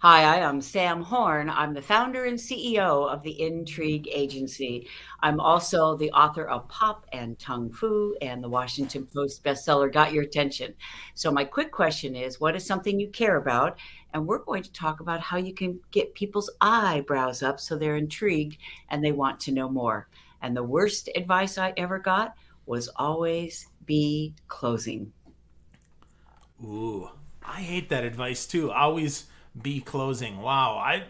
Hi, I am Sam Horn. I'm the founder and CEO of the Intrigue agency. I'm also the author of Pop and Tung Fu and the Washington Post bestseller Got Your Attention. So, my quick question is, what is something you care about? And we're going to talk about how you can get people's eyebrows up so they're intrigued and they want to know more. And the worst advice I ever got was always be closing. Ooh, I hate that advice too. Always be closing. Wow. I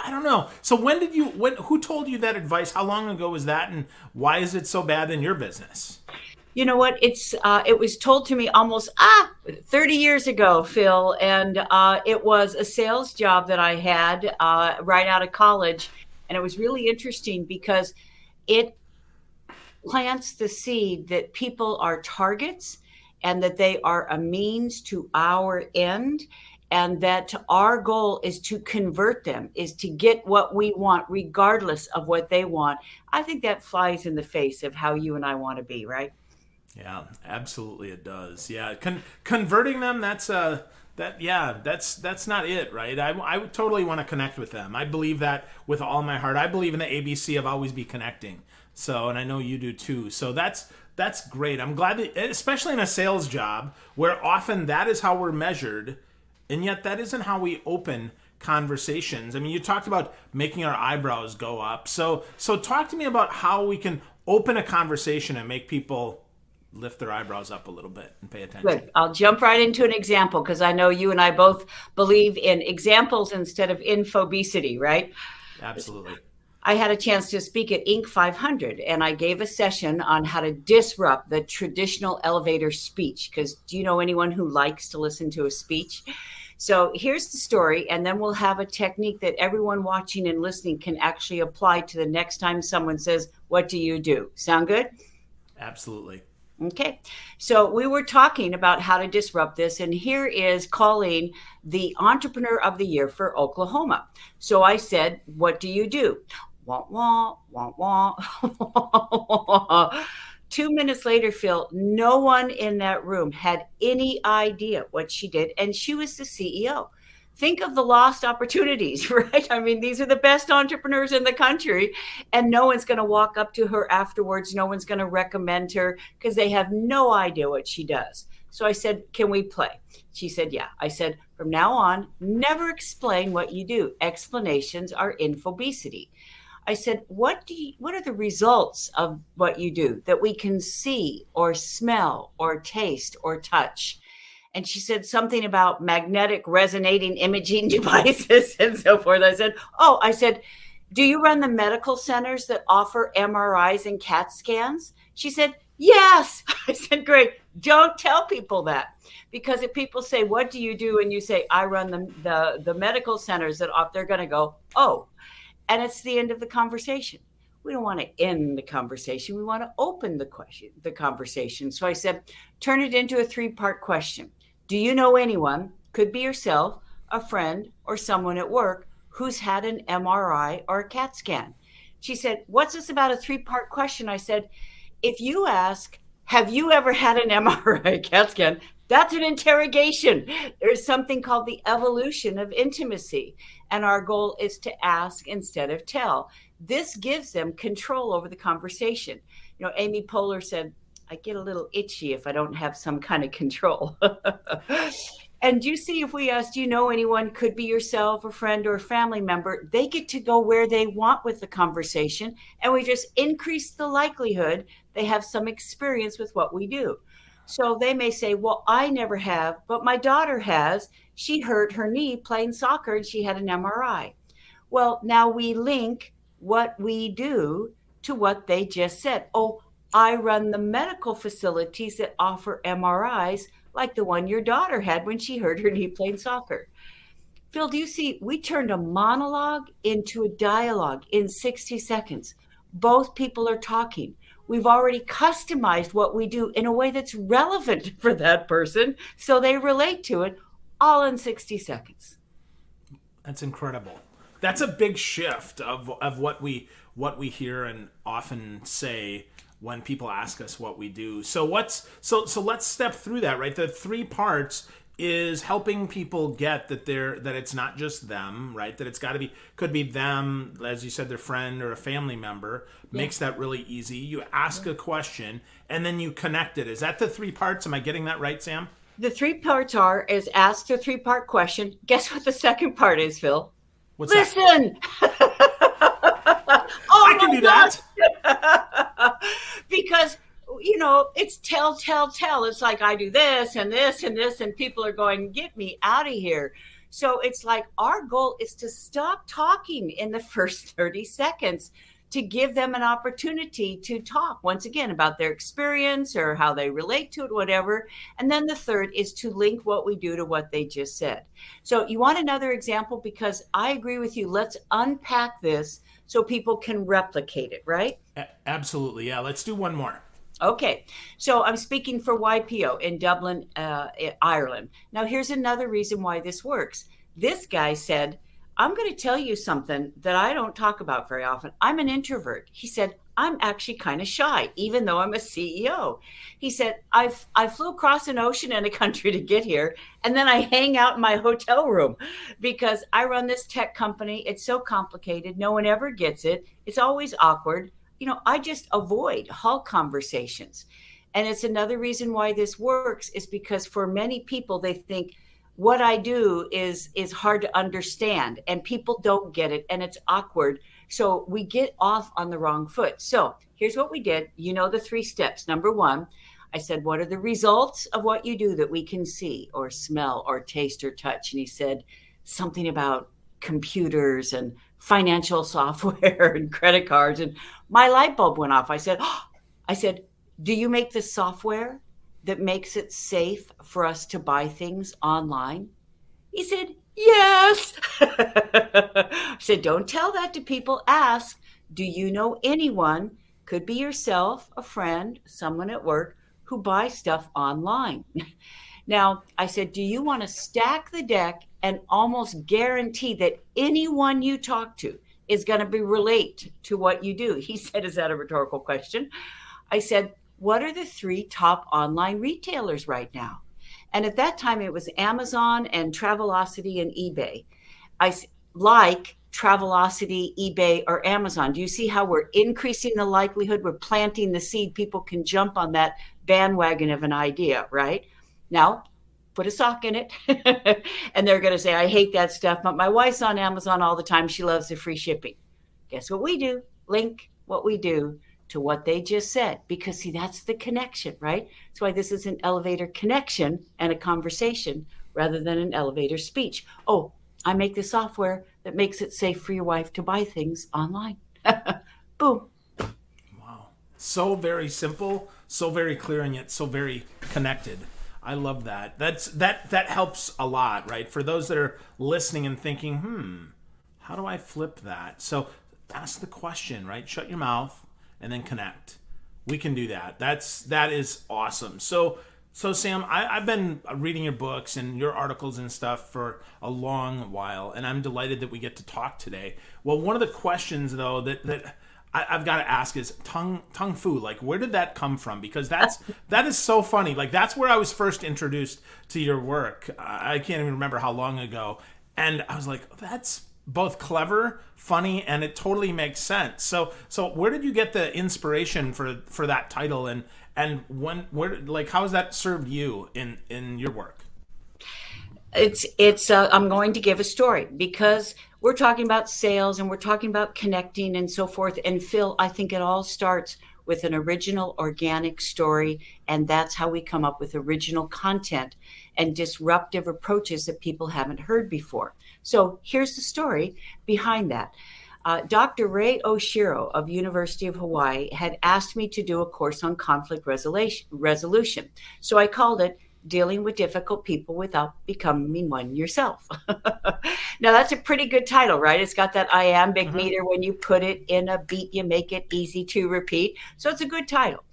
don't know. So who told you that advice? How long ago was that, and why is it so bad in your business? You know what? It was told to me almost 30 years ago, Phil, and it was a sales job that I had right out of college, and it was really interesting because it plants the seed that people are targets and that they are a means to our end, and that our goal is to convert them, is to get what we want regardless of what they want. I think that flies in the face of how you and I want to be, right? Yeah, absolutely it does. Yeah, converting them, that's not it, right? I would totally want to connect with them. I believe that with all my heart. I believe in the ABC of always be connecting. So, and I know you do too. So that's great. I'm glad that, especially in a sales job where often that is how we're measured, and yet that isn't how we open conversations. I mean, you talked about making our eyebrows go up. So talk to me about how we can open a conversation and make people lift their eyebrows up a little bit and pay attention. Good. I'll jump right into an example because I know you and I both believe in examples instead of infobesity, right? Absolutely. I had a chance to speak at Inc. 500 and I gave a session on how to disrupt the traditional elevator speech. Because do you know anyone who likes to listen to a speech? So here's the story, and then we'll have a technique that everyone watching and listening can actually apply to the next time someone says, "What do you do?" Sound good? Absolutely. Okay, so we were talking about how to disrupt this, and here is Colleen, the Entrepreneur of the Year for Oklahoma. So I said, "What do you do?" Wah, wah, wah, wah. 2 minutes later, Phil, no one in that room had any idea what she did, and she was the CEO. Think of the lost opportunities, right? I mean, these are the best entrepreneurs in the country, and no one's going to walk up to her afterwards. No one's going to recommend her because they have no idea what she does. So I said, "Can we play?" She said, "Yeah." I said, "From now on, never explain what you do. Explanations are infobesity." I said, what are the results of what you do that we can see or smell or taste or touch?" And she said something about magnetic resonating imaging devices and so forth. I said, "Do you run the medical centers that offer MRIs and CAT scans?" She said, "Yes." I said, "Great. Don't tell people that. Because if people say, 'What do you do?' and you say, 'I run the medical centers that offer,' they're going to go, 'Oh.'" And it's the end of the conversation. We don't want to end the conversation. We want to open the conversation. So I said, turn it into a three-part question. Do you know anyone, could be yourself, a friend, or someone at work, who's had an MRI or a CAT scan? She said, "What's this about a three-part question?" I said, if you ask, "Have you ever had an MRI CAT scan?" That's an interrogation. There's something called the evolution of intimacy. And our goal is to ask instead of tell. This gives them control over the conversation. You know, Amy Poehler said, "I get a little itchy if I don't have some kind of control." And you see, if we ask, "Do you know anyone?" Could be yourself, a friend, or a family member, they get to go where they want with the conversation. And we just increase the likelihood they have some experience with what we do. So they may say, "Well, I never have, but my daughter has. She hurt her knee playing soccer and she had an MRI." Well, now we link what we do to what they just said. "Oh, I run the medical facilities that offer MRIs like the one your daughter had when she hurt her knee playing soccer." Phil, do you see? We turned a monologue into a dialogue in 60 seconds. Both people are talking. We've already customized what we do in a way that's relevant for that person so they relate to it all in 60 seconds. That's incredible. That's a big shift of what we hear and often say when people ask us what we do. So let's step through that, right? The three parts is helping people get that it's not just them, right? That it's got to be, could be them, as you said, their friend or a family member. Yeah. Makes that really easy. You ask a question and then you connect it. Is that the three parts? Am I getting that right, Sam? The three parts is ask a three-part question. Guess what the second part is, Phil? What's that? Listen. I Oh can my do that. God. Because, it's tell, tell, tell. It's like I do this and this and this, and people are going, get me out of here. So it's like our goal is to stop talking in the first 30 seconds to give them an opportunity to talk once again about their experience or how they relate to it, whatever. And then the third is to link what we do to what they just said. So you want another example? Because I agree with you. Let's unpack this so people can replicate it, right? Absolutely. Yeah. Let's do one more. Okay, so I'm speaking for YPO in Dublin, Ireland. Now, here's another reason why this works. This guy said, I'm going to tell you something that I don't talk about very often. I'm an introvert. He said, I'm actually kind of shy, even though I'm a CEO. He said, I flew across an ocean and a country to get here, and then I hang out in my hotel room because I run this tech company. It's so complicated. No one ever gets it. It's always awkward. I just avoid hall conversations. And it's another reason why this works is because for many people, they think what I do is hard to understand and people don't get it and it's awkward. So we get off on the wrong foot. So here's what we did. The three steps. Number one, I said, what are the results of what you do that we can see or smell or taste or touch? And he said something about computers and financial software and credit cards, and my light bulb went off. I said, do you make the software that makes it safe for us to buy things online? He said, yes. I said, don't tell that to people. Ask, do you know anyone, could be yourself, a friend, someone at work, who buys stuff online? Now, I said, do you want to stack the deck and almost guarantee that anyone you talk to is going to be relate to what you do? He said, is that a rhetorical question? I said, what are the three top online retailers right now? And at that time, it was Amazon and Travelocity and eBay. Like Travelocity, eBay, or Amazon. Do you see how we're increasing the likelihood? We're planting the seed. People can jump on that bandwagon of an idea, right? Now, put a sock in it. And they're going to say, I hate that stuff, but my wife's on Amazon all the time. She loves the free shipping. Guess what we do? Link what we do to what they just said. Because, see, that's the connection, right? That's why this is an elevator connection and a conversation rather than an elevator speech. Oh, I make the software that makes it safe for your wife to buy things online. Boom. Wow. So very simple, so very clear, and yet so very connected. I love that. That helps a lot, right? For those that are listening and thinking, how do I flip that? So ask the question, right? Shut your mouth and then connect. We can do that. That is awesome. So Sam, I've been reading your books and your articles and stuff for a long while, and I'm delighted that we get to talk today. Well, one of the questions though that I've got to ask is tongue fu. Like, where did that come from? Because that is so funny. Like, that's where I was first introduced to your work. I can't even remember how long ago, and I was like, that's both clever, funny, and it totally makes sense. So where did you get the inspiration for that title, and how has that served you in your work? I'm going to give a story because we're talking about sales and we're talking about connecting and so forth. And Phil, I think it all starts with an original organic story. And that's how we come up with original content and disruptive approaches that people haven't heard before. So here's the story behind that. Dr. Ray Oshiro of University of Hawaii had asked me to do a course on conflict resolution. So I called it Dealing with Difficult People Without Becoming One Yourself. Now, that's a pretty good title, right? It's got that iambic meter. When you put it in a beat, you make it easy to repeat. So it's a good title.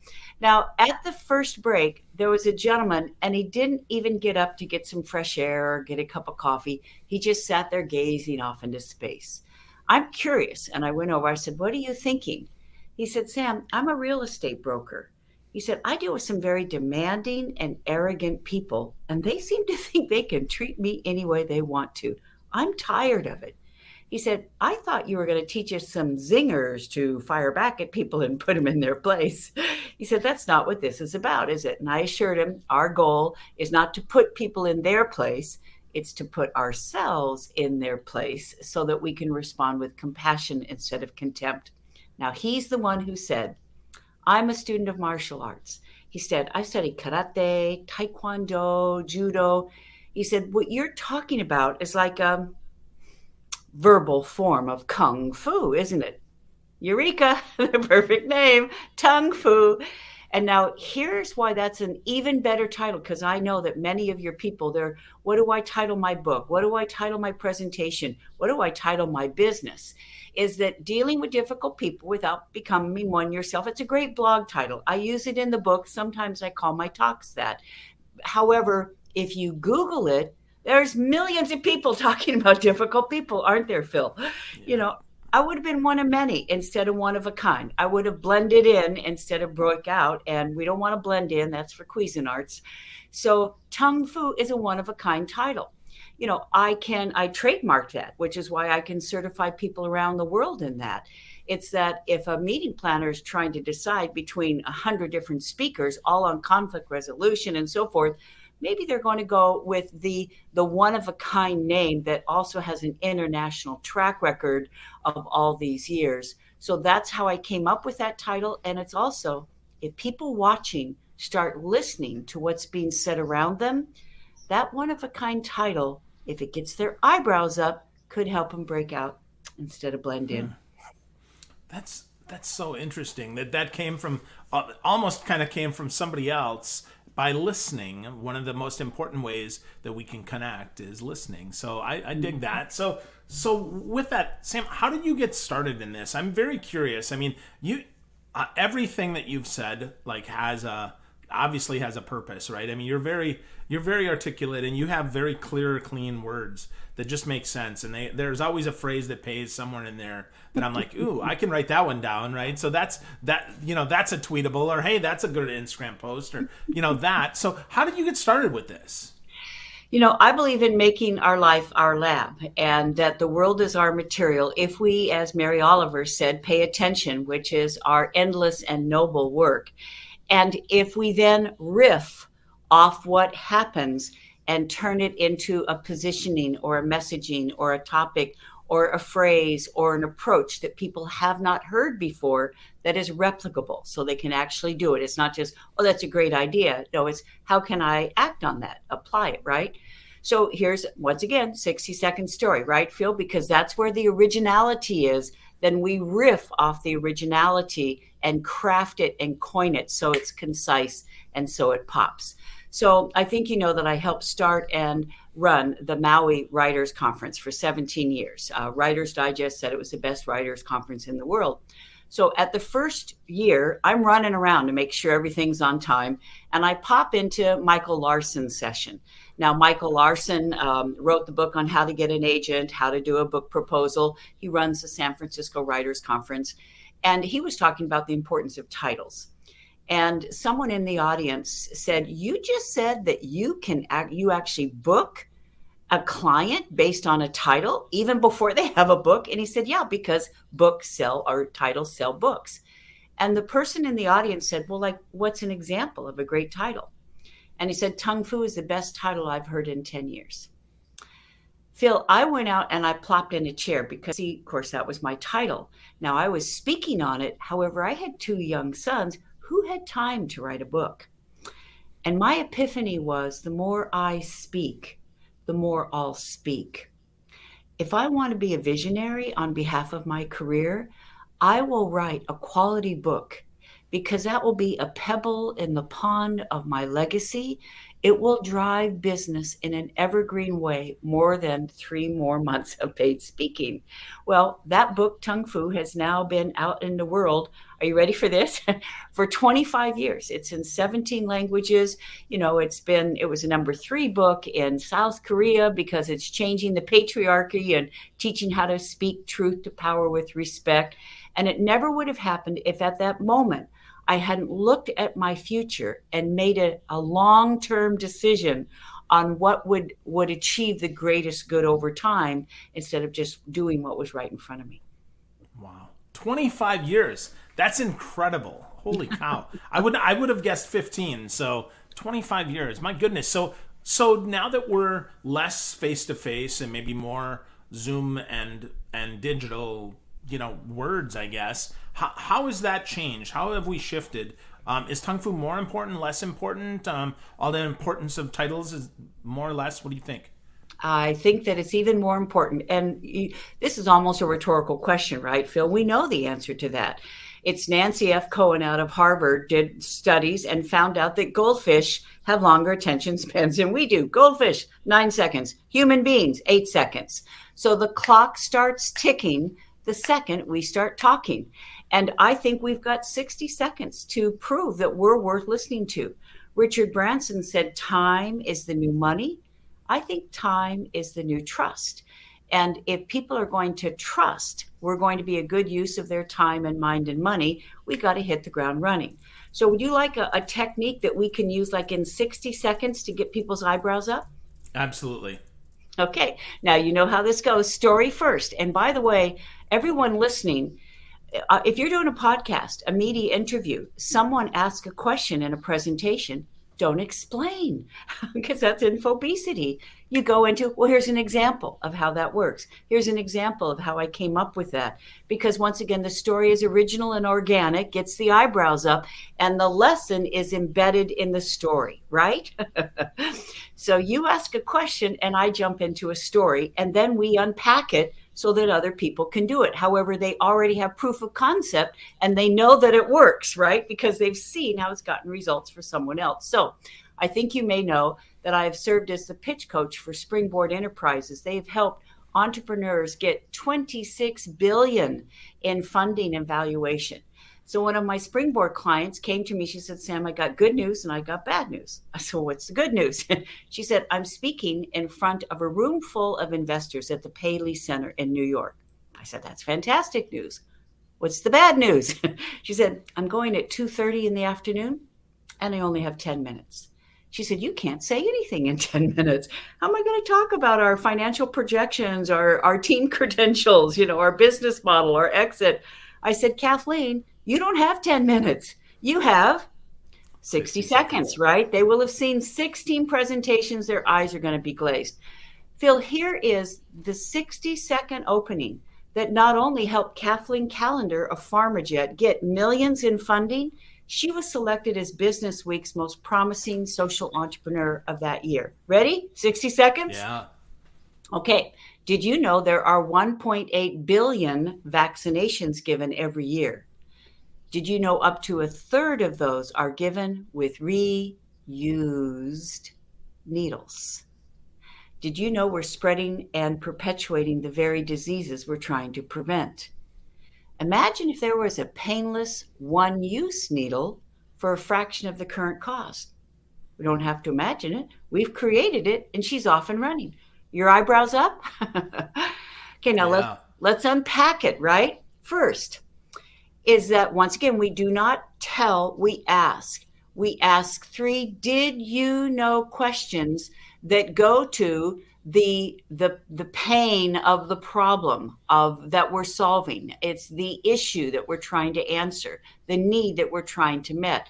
Now, at the first break, there was a gentleman, and he didn't even get up to get some fresh air or get a cup of coffee. He just sat there gazing off into space. I'm curious. And I went over, I said, what are you thinking? He said, Sam, I'm a real estate broker. He said, I deal with some very demanding and arrogant people, and they seem to think they can treat me any way they want to. I'm tired of it. He said, I thought you were going to teach us some zingers to fire back at people and put them in their place. He said, that's not what this is about, is it? And I assured him, our goal is not to put people in their place. It's to put ourselves in their place so that we can respond with compassion instead of contempt. Now, he's the one who said, I'm a student of martial arts. He said, I studied karate, taekwondo, judo. He said, what you're talking about is like a verbal form of kung fu, isn't it? Eureka, the perfect name, Tung Fu. And now here's why that's an even better title, because I know that many of your people, they're, what do I title my book? What do I title my presentation? What do I title my business? Is that dealing with difficult people without becoming one yourself? It's a great blog title. I use it in the book. Sometimes I call my talks that. However, if you Google it, there's millions of people talking about difficult people, aren't there, Phil? You know, I would have been one of many instead of one of a kind. I would have blended in instead of broke out, and we don't want to blend in. That's for Cuisinarts. So Tung Fu is a one of a kind title. You know, I trademark that, which is why I can certify people around the world in that. It's that if a meeting planner is trying to decide between 100 different speakers, all on conflict resolution and so forth, maybe they're going to go with the one of a kind name that also has an international track record of all these years. So that's how I came up with that title. And it's also, if people watching start listening to what's being said around them, that one of a kind title, if it gets their eyebrows up, could help them break out instead of blend in. That's so interesting that came from almost kind of came from somebody else by listening. One of the most important ways that we can connect is listening. So I dig that. So with that, Sam, how did you get started in this? I'm very curious. I mean, you everything that you've said like obviously has a purpose, right? I mean, you're very articulate and you have very clear, clean words that just make sense. And there's always a phrase that pays somewhere in there that I'm like, ooh, I can write that one down, right? So that's a tweetable, or hey, that's a good Instagram post, or that. So how did you get started with this? You know, I believe in making our life our lab, and that the world is our material. If we, as Mary Oliver said, pay attention, which is our endless and noble work. And if we then riff off what happens and turn it into a positioning or a messaging or a topic or a phrase or an approach that people have not heard before, that is replicable so they can actually do it. It's not just, oh, that's a great idea. No, it's how can I act on that, apply it, right? So here's, once again, 60-second story, right, Phil? Because that's where the originality is. Then we riff off the originality and craft it and coin it so it's concise and so it pops. So I think you know that I helped start and run the Maui Writers Conference for 17 years. Writers Digest said it was the best writers conference in the world. So at the first year, I'm running around to make sure everything's on time, and I pop into Michael Larson's session. Now, Michael Larson wrote the book on how to get an agent, how to do a book proposal. He runs the San Francisco Writers Conference, and he was talking about the importance of titles. And someone in the audience said, you just said that you actually book a client based on a title even before they have a book? And he said, yeah, because books sell, or titles sell books. And the person in the audience said, well, like, what's an example of a great title? And he said, Tung Fu is the best title I've heard in 10 years. Phil, I went out and I plopped in a chair because, of course, that was my title. Now, I was speaking on it. However, I had 2 young sons who had time to write a book. And my epiphany was, the more I speak, the more I'll speak. If I want to be a visionary on behalf of my career, I will write a quality book, because that will be a pebble in the pond of my legacy. It will drive business in an evergreen way more than 3 more months of paid speaking. Well, that book, Tung Fu, has now been out in the world. Are you ready for this? For 25 years. It's in 17 languages. You know, it was a number 3 book in South Korea because it's changing the patriarchy and teaching how to speak truth to power with respect. And it never would have happened if at that moment I hadn't looked at my future and made a long-term decision on what would achieve the greatest good over time instead of just doing what was right in front of me. Wow. 25 years. That's incredible. Holy cow. I would have guessed 15. So 25 years. My goodness. So now that we're less face to face and maybe more Zoom and digital, words, I guess, how has that changed? How have we shifted? Is Tung Fu more important, less important? All the importance of titles is more or less. What do you think? I think that it's even more important. And this is almost a rhetorical question, right, Phil? We know the answer to that. It's Nancy F. Cohen out of Harvard did studies and found out that goldfish have longer attention spans than we do. Goldfish, 9 seconds. Human beings, 8 seconds. So the clock starts ticking the second we start talking. And I think we've got 60 seconds to prove that we're worth listening to. Richard Branson said, time is the new money. I think time is the new trust. And if people are going to trust we're going to be a good use of their time and mind and money, we got to hit the ground running. So would you like a technique that we can use like in 60 seconds to get people's eyebrows up? Absolutely. Okay, now you know how this goes. Story first. And by the way, everyone listening, if you're doing a podcast, a media interview, someone asks a question in a presentation, don't explain because that's infobesity. You go into, well, here's an example of how that works. Here's an example of how I came up with that. Because once again, the story is original and organic, gets the eyebrows up, and the lesson is embedded in the story, right? So you ask a question and I jump into a story, and then we unpack it so that other people can do it. However, they already have proof of concept and they know that it works, right? Because they've seen how it's gotten results for someone else. So I think you may know that I have served as the pitch coach for Springboard Enterprises. They've helped entrepreneurs get 26 billion in funding and valuation. So one of my Springboard clients came to me. She said, Sam, I got good news and I got bad news. I said, what's the good news? She said, I'm speaking in front of a room full of investors at the Paley Center in New York. I said, that's fantastic news. What's the bad news? She said, I'm going at 2:30 in the afternoon and I only have 10 minutes. She said, you can't say anything in 10 minutes. How am I going to talk about our financial projections, our team credentials, our business model, our exit? I said, Kathleen, you don't have 10 minutes. You have 60 seconds, right? They will have seen 16 presentations. Their eyes are going to be glazed. Phil, here is the 60-second opening that not only helped Kathleen Callender of PharmaJet get millions in funding, she was selected as Business Week's most promising social entrepreneur of that year. Ready? 60 seconds? Yeah. Okay. Did you know there are 1.8 billion vaccinations given every year? Did you know up to a third of those are given with reused needles? Did you know we're spreading and perpetuating the very diseases we're trying to prevent? Imagine if there was a painless one-use needle for a fraction of the current cost. We don't have to imagine it. We've created it, and she's off and running. Your eyebrows up? Okay, now let's unpack it, right? First, is that once again, we do not tell, we ask. We ask 3 did you know questions that go to the pain of the problem of that we're solving. It's the issue that we're trying to answer, the need that we're trying to meet.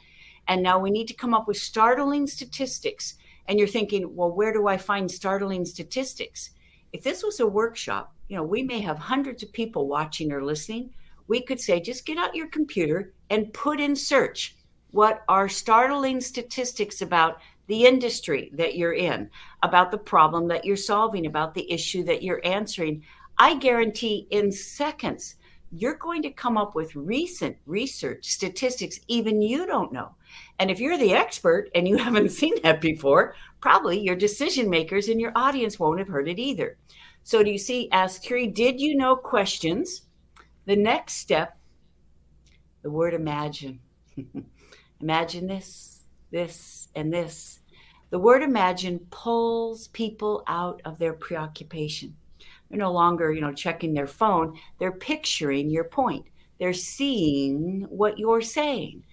And now we need to come up with startling statistics. And you're thinking, well, where do I find startling statistics? If this was a workshop, we may have hundreds of people watching or listening. We could say, just get out your computer and put in search. What are startling statistics about the industry that you're in, about the problem that you're solving, about the issue that you're answering? I guarantee in seconds, you're going to come up with recent research statistics even you don't know. And if you're the expert and you haven't seen that before, probably your decision makers in your audience won't have heard it either. So do you see, ask 3 did you know questions. The next step, the word imagine. Imagine this, and this. The word imagine pulls people out of their preoccupation. They're no longer, checking their phone. They're picturing your point. They're seeing what you're saying.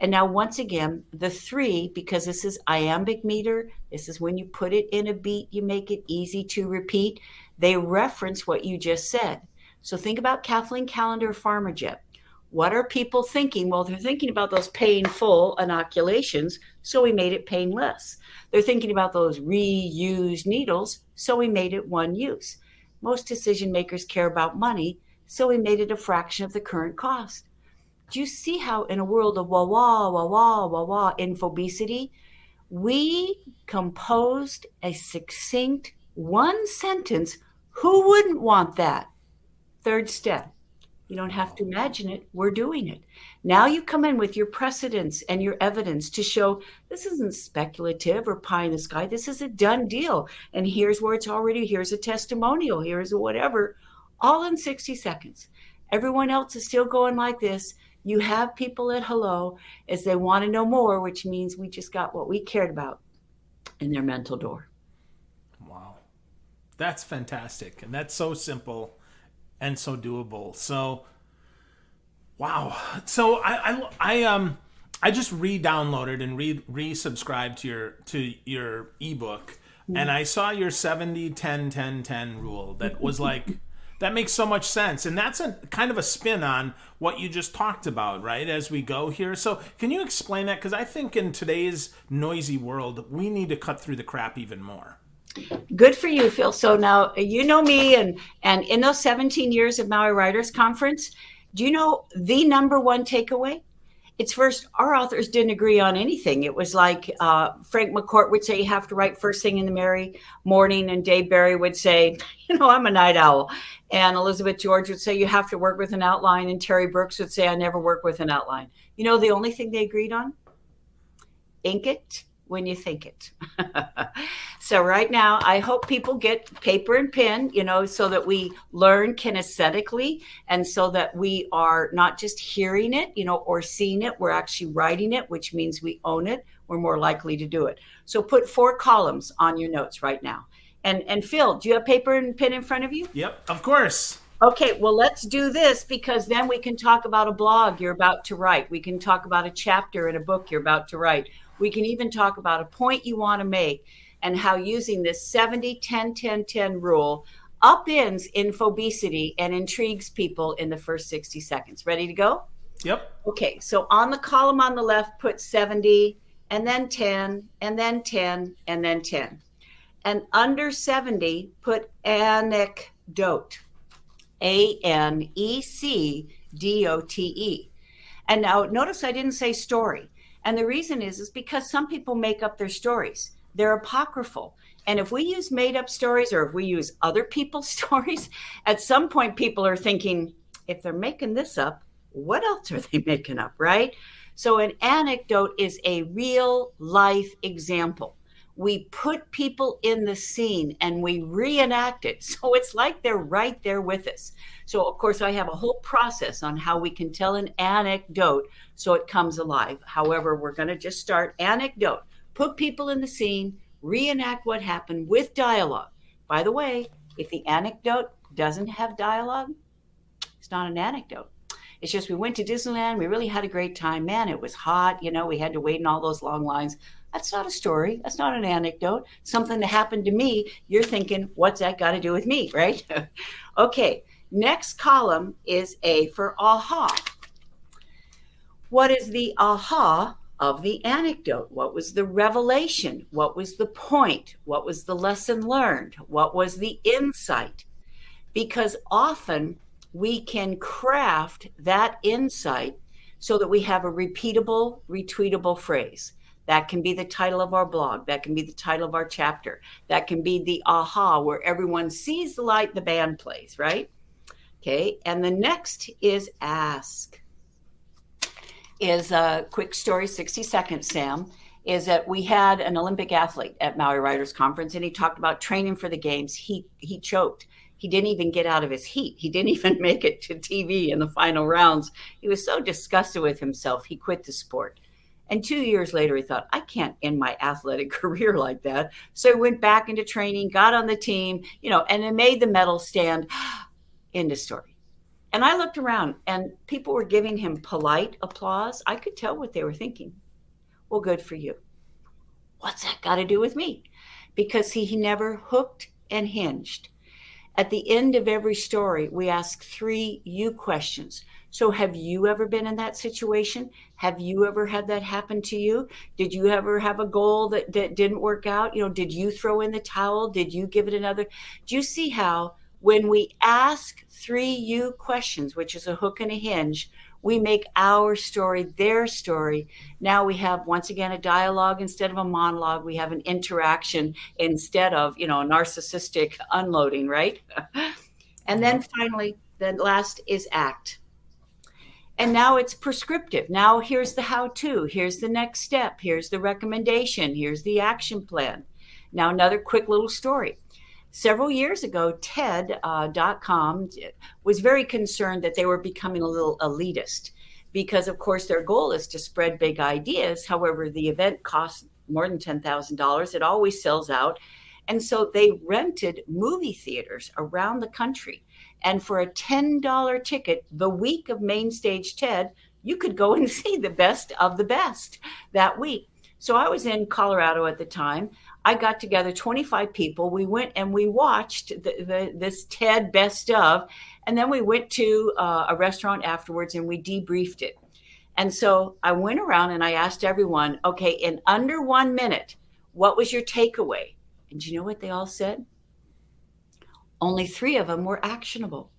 And now, once again, the three, because this is iambic meter, this is when you put it in a beat, you make it easy to repeat. They reference what you just said. So think about Kathleen Callender or PharmaJet. What are people thinking? Well, they're thinking about those painful inoculations, so we made it painless. They're thinking about those reused needles, so we made it one use. Most decision makers care about money, so we made it a fraction of the current cost. Do you see how, in a world of wah wah, wah wah, wah wah, infobesity, we composed a succinct one sentence? Who wouldn't want that? Third step. You don't have to imagine it. We're doing it. Now you come in with your precedents and your evidence to show this isn't speculative or pie in the sky. This is a done deal. And here's where it's already, here's a testimonial, here's a whatever, all in 60 seconds. Everyone else is still going like this. You have people at hello as they want to know more, which means we just got what we cared about in their mental door. Wow. That's fantastic. And that's so simple and so doable. So, wow. So I just re-downloaded and resubscribed to your ebook, and I saw your 70 10 10 10 rule that was like that makes so much sense, and that's a kind of a spin on what you just talked about, right? As we go here, so can you explain that? Because I think in today's noisy world, we need to cut through the crap even more. Good for you, Phil. So now you know me, and in those 17 years of Maui Writers Conference, do you know the number one takeaway? It's first, our authors didn't agree on anything. It was like Frank McCourt would say you have to write first thing in the merry morning, and Dave Barry would say, I'm a night owl. And Elizabeth George would say you have to work with an outline, and Terry Brooks would say I never work with an outline. The only thing they agreed on? Ink it when you think it. So right now, I hope people get paper and pen, so that we learn kinesthetically, and so that we are not just hearing it, or seeing it. We're actually writing it, which means we own it. We're more likely to do it. So put 4 columns on your notes right now. And Phil, do you have paper and pen in front of you? Yep, of course. Okay, well, let's do this, because then we can talk about a blog you're about to write. We can talk about a chapter in a book you're about to write. We can even talk about a point you want to make, and how using this 70 10 10 10 rule upends infobesity and intrigues people in the first 60 seconds. Ready to go? Yep. Okay, so on the column on the left, put 70, and then 10, and then 10, and then 10. And under 70, put anecdote. ANECDOTE. And now notice I didn't say story. And the reason is because some people make up their stories. They're apocryphal. And if we use made up stories, or if we use other people's stories, at some point people are thinking, if they're making this up, what else are they making up, right? So an anecdote is a real life example. We put people in the scene and we reenact it. So it's like they're right there with us. So of course I have a whole process on how we can tell an anecdote so it comes alive. However, we're going to just start anecdote. Put people in the scene, reenact what happened with dialogue. By the way, if the anecdote doesn't have dialogue, it's not an anecdote. It's just we went to Disneyland, we really had a great time. Man, it was hot, we had to wait in all those long lines. That's not a story. That's not an anecdote. Something that happened to me. You're thinking, what's that got to do with me, right? Okay, next column is A for aha. What is the aha of the anecdote? What was the revelation? What was the point? What was the lesson learned? What was the insight? Because often we can craft that insight so that we have a repeatable, retweetable phrase. That can be the title of our blog. That can be the title of our chapter. That can be the aha, where everyone sees the light, the band plays, right? Okay, and the next is ask. Is a quick story, 60 seconds, Sam, is that we had an Olympic athlete at Maui Writers Conference, and he talked about training for the games. He choked. He didn't even get out of his heat. He didn't even make it to TV in the final rounds. He was so disgusted with himself, he quit the sport. And 2 years later, he thought, I can't end my athletic career like that. So he went back into training, got on the team, and it made the medal stand. End of story. And I looked around and people were giving him polite applause. I could tell what they were thinking. Well, good for you. What's that got to do with me? Because he never hooked and hinged. At the end of every story, we ask 3 you questions. So, have you ever been in that situation? Have you ever had that happen to you? Did you ever have a goal that didn't work out? Did you throw in the towel? Did you give it another? Do you see how when we ask 3 you questions, which is a hook and a hinge, we make our story their story. Now we have, once again, a dialogue instead of a monologue. We have an interaction instead of, a narcissistic unloading, right? And then Yep. finally, the last is act. And now it's prescriptive. Now here's the how to, here's the next step, here's the recommendation, here's the action plan. Now, another quick little story. Several years ago, TED.com was very concerned that they were becoming a little elitist because, of course, their goal is to spread big ideas. However, the event costs more than $10,000. It always sells out. And so they rented movie theaters around the country. And for a $10 ticket, the week of Main Stage TED, you could go and see the best of the best that week. So I was in Colorado at the time. I got together 25 people. We went and we watched this TED best of, and then we went to a restaurant afterwards and we debriefed it. And so I went around and I asked everyone, okay, in under 1 minute, what was your takeaway? And do you know what they all said? Only 3 of them were actionable.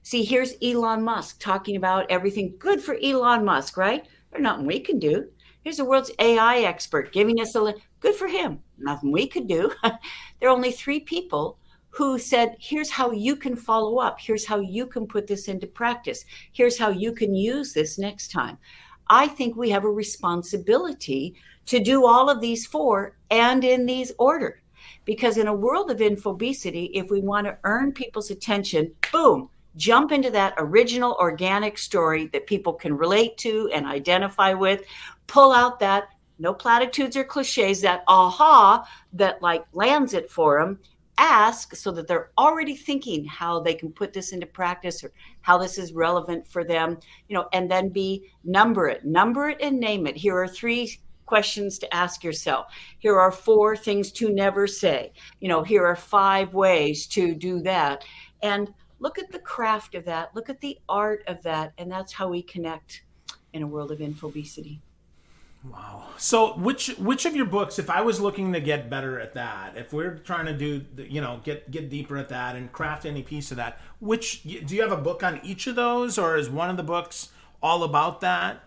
See, here's Elon Musk talking about everything good for Elon Musk, right? There's nothing we can do. Here's the world's AI expert giving us good for him. Nothing we could do. There are only 3 people who said, here's how you can follow up. Here's how you can put this into practice. Here's how you can use this next time. I think we have a responsibility to do all of these 4 and in these order. Because in a world of infobesity, if we want to earn people's attention, boom, jump into that original organic story that people can relate to and identify with. Pull out that, no platitudes or cliches, that aha that lands it for them. Ask so that they're already thinking how they can put this into practice or how this is relevant for them, and then number it and name it. Here are 3 questions to ask yourself. Here are 4 things to never say. Here are 5 ways to do that. And look at the craft of that. Look at the art of that. And that's how we connect in a world of infobesity. Wow. So which of your books, if I was looking to get better at that, if we're trying to do, get deeper at that and craft any piece of that, do you have a book on each of those, or is one of the books all about that?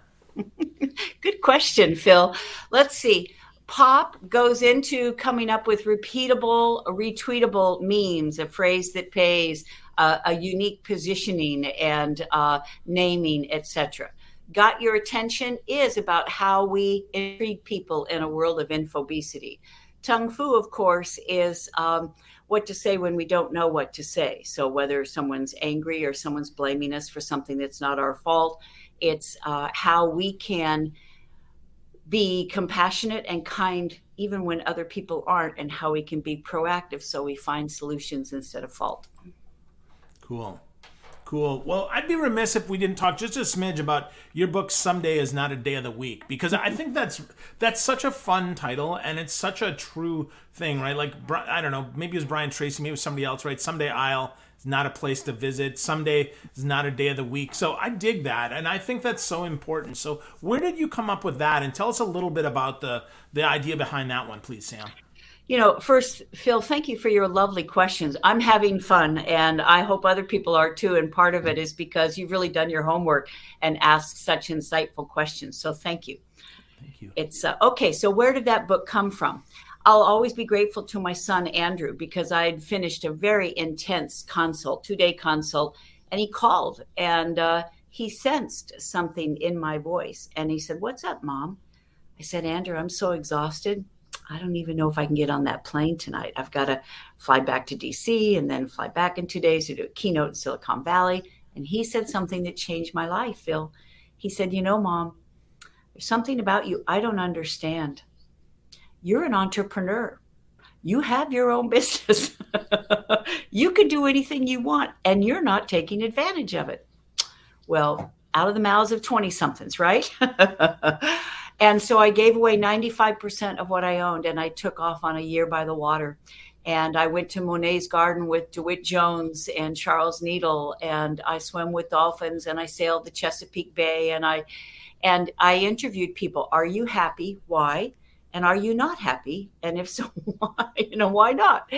Good question, Phil. Let's see. Pop goes into coming up with repeatable, retweetable memes, a phrase that pays, a unique positioning and naming, etc. Got Your Attention is about how we intrigue people in a world of infobesity. Tung Fu, of course, is what to say when we don't know what to say. So whether someone's angry or someone's blaming us for something that's not our fault, it's how we can be compassionate and kind even when other people aren't, and how we can be proactive so we find solutions instead of fault. Cool. Cool. Well, I'd be remiss if we didn't talk just a smidge about your book, Someday Is Not a Day of the Week, because I think that's such a fun title, and it's such a true thing, right? Like, I don't know, maybe it was Brian Tracy, maybe it was somebody else, right? Someday Isle is not a place to visit. Someday is not a day of the week. So I dig that, and I think that's so important. So where did you come up with that? And tell us a little bit about the idea behind that one, please, Sam. First, Phil, thank you for your lovely questions. I'm having fun, and I hope other people are too. And part of it is because you've really done your homework and asked such insightful questions. So thank you. Thank you. It's okay. So where did that book come from? I'll always be grateful to my son, Andrew, because I'd finished a very intense consult, 2-day consult, and he called and he sensed something in my voice. And he said, "What's up, Mom?" I said, "Andrew, I'm so exhausted. I don't even know if I can get on that plane tonight. I've got to fly back to DC and then fly back in 2 days to do a keynote in Silicon Valley." And he said something that changed my life, Phil. He said, "Mom, there's something about you I don't understand. You're an entrepreneur. You have your own business. You can do anything you want, and you're not taking advantage of it." Well, out of the mouths of 20 somethings, right? And so I gave away 95% of what I owned, and I took off on a year by the water. And I went to Monet's Garden with DeWitt Jones and Charles Needle, and I swam with dolphins, and I sailed the Chesapeake Bay, and I interviewed people. Are you happy? Why? And are you not happy? And if so, why? Why not?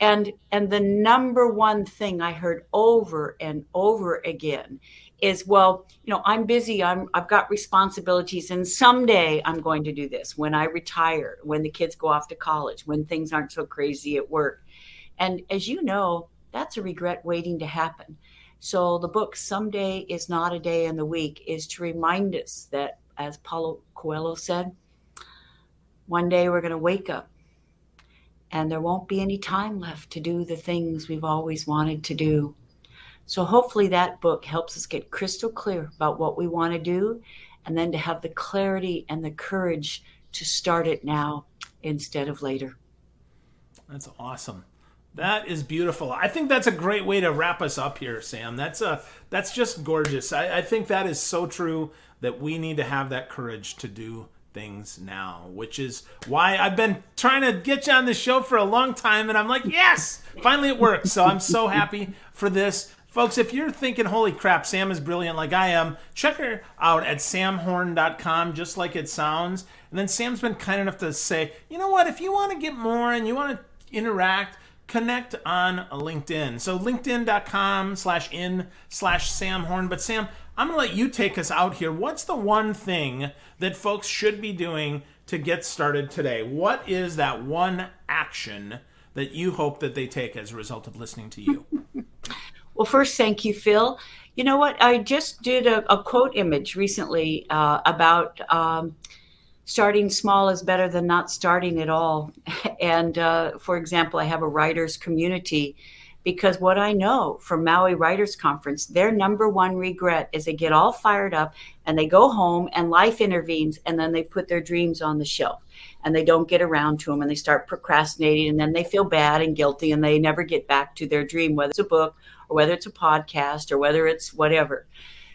And the number one thing I heard over and over again is, well, I'm busy. I've got responsibilities, and someday I'm going to do this when I retire, when the kids go off to college, when things aren't so crazy at work. And as you know, that's a regret waiting to happen. So the book Someday is Not a Day in the Week is to remind us that, as Paulo Coelho said, one day we're going to wake up and there won't be any time left to do the things we've always wanted to do. So hopefully that book helps us get crystal clear about what we want to do, and then to have the clarity and the courage to start it now instead of later. That's awesome. That is beautiful. I think that's a great way to wrap us up here, Sam. That's just gorgeous. I think that is so true, that we need to have that courage to do things now, which is why I've been trying to get you on the show for a long time, and I'm like, yes, finally it worked. So I'm so happy for this. Folks, if you're thinking, holy crap, Sam is brilliant like I am, check her out at samhorn.com, just like it sounds. And then Sam's been kind enough to say, you know what, if you want to get more and you want to interact, connect on LinkedIn. So linkedin.com/in/samhorn. But Sam, I'm going to let you take us out here. What's the one thing that folks should be doing to get started today? What is that one action that you hope that they take as a result of listening to you? Well, first, thank you, Phil. You know what? I just did a quote image recently about starting small is better than not starting at all. And for example, I have a writers community, because what I know from Maui Writers Conference, their number one regret is they get all fired up and they go home and life intervenes, and then they put their dreams on the shelf and they don't get around to them, and they start procrastinating, and then they feel bad and guilty and they never get back to their dream, whether it's a book or whether it's a podcast or whether it's whatever.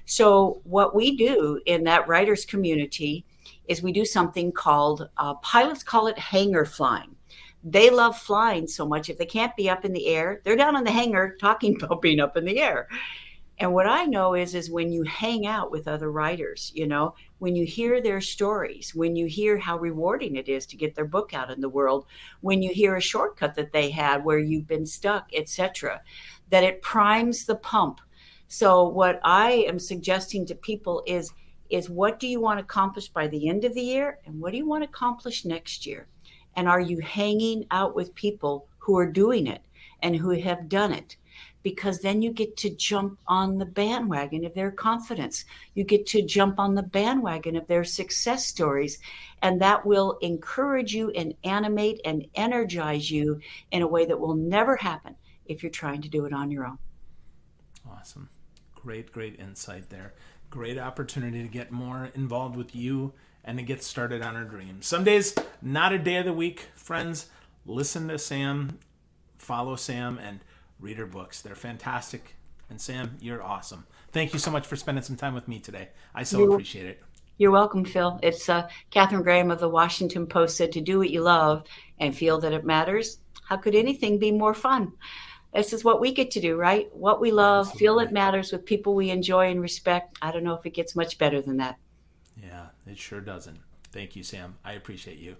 So what we do in that writers community is we do something called, pilots call it hangar flying. They love flying so much. If they can't be up in the air, they're down in the hangar talking about being up in the air. And what I know is when you hang out with other writers, when you hear their stories, when you hear how rewarding it is to get their book out in the world, when you hear a shortcut that they had where you've been stuck, etc., that it primes the pump. So what I am suggesting to people is what do you want to accomplish by the end of the year, and what do you want to accomplish next year? And are you hanging out with people who are doing it and who have done it? Because then you get to jump on the bandwagon of their confidence. You get to jump on the bandwagon of their success stories. And that will encourage you and animate and energize you in a way that will never happen if you're trying to do it on your own. Awesome. Great insight there. Great opportunity to get more involved with you and to get started on our dreams. Some days, not a day of the week. Friends, listen to Sam, follow Sam, and read her books. They're fantastic. And Sam, you're awesome. Thank you so much for spending some time with me today. I so appreciate it. You're welcome, Phil. It's Catherine Graham of the Washington Post said, to do what you love and feel that it matters. How could anything be more fun? This is what we get to do, right? What we love, Absolutely. Feel it matters with people we enjoy and respect. I don't know if it gets much better than that. Yeah, it sure doesn't. Thank you, Sam. I appreciate you.